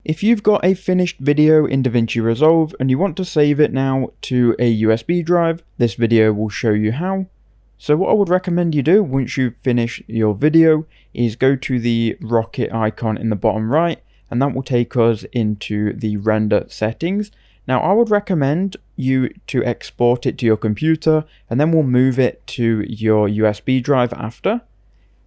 If you've got a finished video in DaVinci Resolve and you want to save it now to a USB drive, this video will show you how. So what I would recommend you do once you finish your video is go to the rocket icon in the bottom right, and that will take us into the render settings. Now I would recommend you to export it to your computer and then we'll move it to your USB drive after.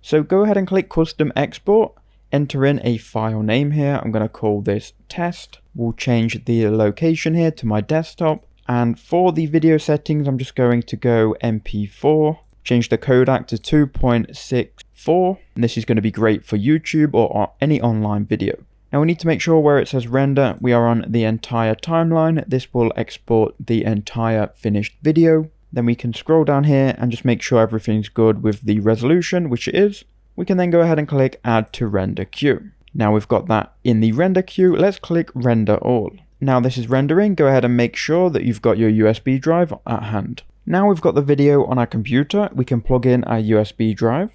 So go ahead and click custom export, enter in a file name here. I'm going to call this test. We'll change the location here to my desktop. And for the video settings, I'm just going to go MP4, change the codec to 2.64. And this is going to be great for YouTube or any online video. Now we need to make sure where it says render, we are on the entire timeline. This will export the entire finished video. Then we can scroll down here and just make sure everything's good with the resolution, which it is. We can then go ahead and click add to render queue. Now we've got that in the render queue, let's click render all. Now this is rendering, go ahead and make sure that you've got your USB drive at hand. Now we've got the video on our computer, we can plug in our USB drive.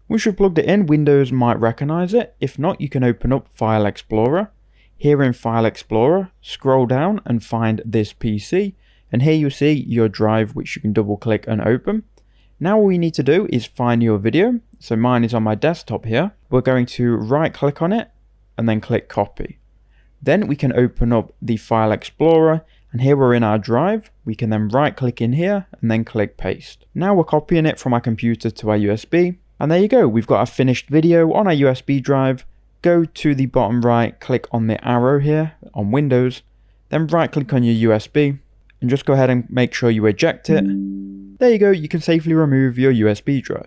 Once you've plugged it in, Windows might recognize it. If not, you can open up File Explorer. Here in File Explorer, scroll down and find this PC. And here you see your drive, which you can double click and open. Now all we need to do is find your video. So mine is on my desktop here. We're going to right click on it and then click copy. Then we can open up the File Explorer, and here we're in our drive. We can then right click in here and then click paste. Now we're copying it from our computer to our USB. And there you go, we've got a finished video on our USB drive. Go to the bottom right, click on the arrow here on Windows, then right click on your USB and just go ahead and make sure you eject it. There you go, you can safely remove your USB drive.